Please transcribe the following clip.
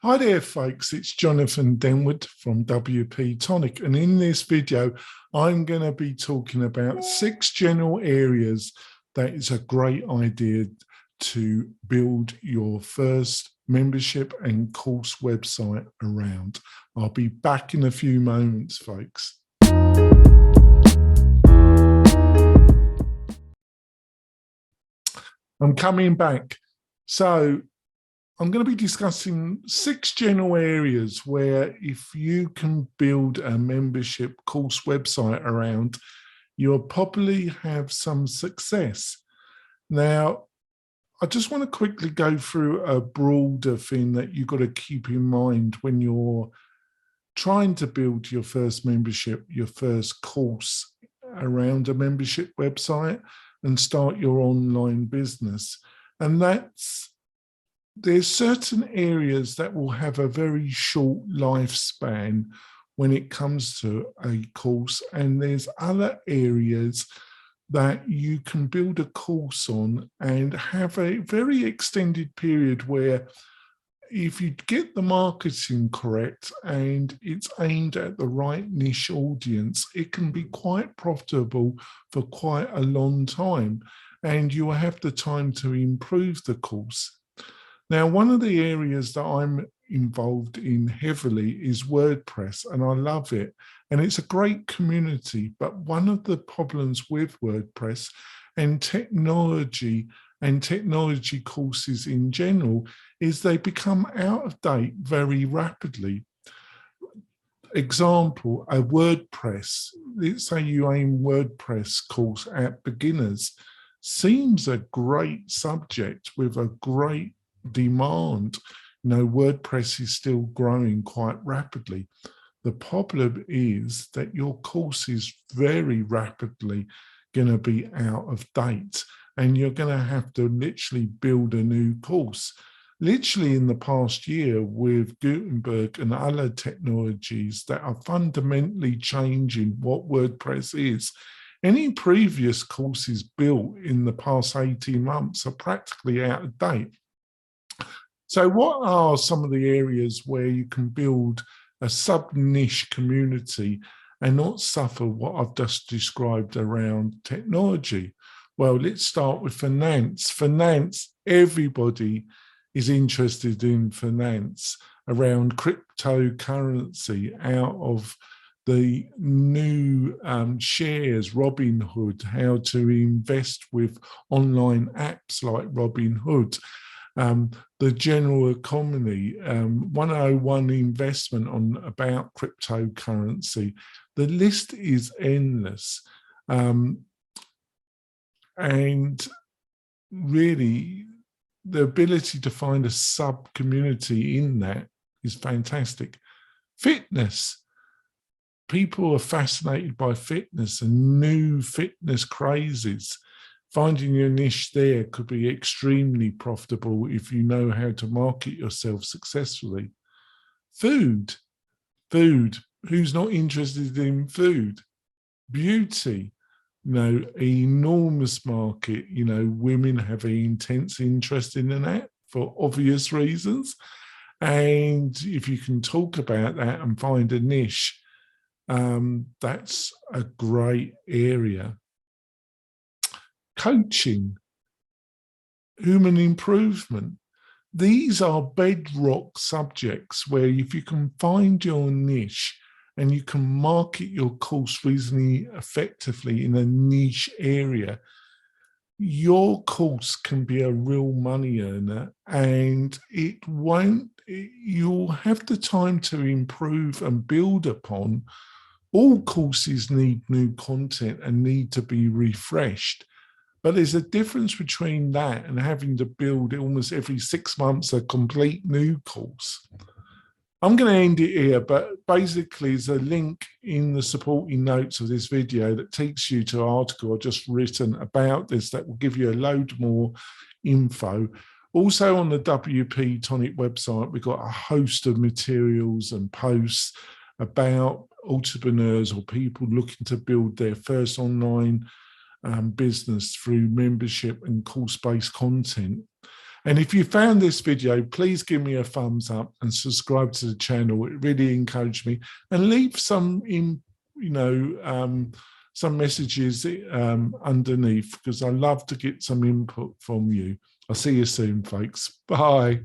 Hi there, folks. It's Jonathan Denwood from WP-Tonic, and in this video, I'm going to be talking about 6 general areas that is a great idea to build your first membership and course website around. I'll be back in a few moments, folks. I'm coming back. So I'm going to be discussing 6 general areas where if you can build a membership course website around, you'll probably have some success. Now, I just want to quickly go through a broader thing that you've got to keep in mind when you're trying to build your first membership, your first course around a membership website and start your online business. And there's certain areas that will have a very short lifespan when it comes to a course, and there's other areas that you can build a course on and have a very extended period where if you get the marketing correct and it's aimed at the right niche audience, it can be quite profitable for quite a long time, and you will have the time to improve the course. Now, one of the areas that I'm involved in heavily is WordPress, and I love it. And it's a great community, but one of the problems with WordPress and technology courses in general is they become out of date very rapidly. Example, a WordPress, let's say you aim WordPress course at beginners, seems a great subject with a great demand. WordPress is still growing quite rapidly. The problem is that your course is very rapidly going to be out of date, and you're going to have to literally build a new course. Literally in the past year, with Gutenberg and other technologies that are fundamentally changing what WordPress is, any previous courses built in the past 18 months are practically out of date. So what are some of the areas where you can build a sub-niche community and not suffer what I've just described around technology? Well, let's start with finance. Finance, everybody is interested in finance around cryptocurrency, out of the new shares, Robinhood, how to invest with online apps like Robinhood. The general economy, 101 investment on about cryptocurrency. The list is endless. And really, the ability to find a sub-community in that is fantastic. Fitness. People are fascinated by fitness and new fitness crazes. Finding your niche there could be extremely profitable if you know how to market yourself successfully. Food. Who's not interested in food? Beauty. Enormous market. Women have an intense interest in that for obvious reasons. And if you can talk about that and find a niche, that's a great area. Coaching, human improvement. These are bedrock subjects where if you can find your niche and you can market your course reasonably effectively in a niche area, your course can be a real money earner, and you'll have the time to improve and build upon. All courses need new content and need to be refreshed. But there's a difference between that and having to build almost every 6 months a complete new course. I'm going to end it here, but basically there's a link in the supporting notes of this video that takes you to an article I've just written about this that will give you a load more info. Also on the WP-Tonic website, we've got a host of materials and posts about entrepreneurs or people looking to build their first online business through membership and course-based content. And if you found this video, please give me a thumbs up and subscribe to the channel. It really encouraged me. And leave some some messages underneath, because I love to get some input from you. I'll see you soon, folks. Bye.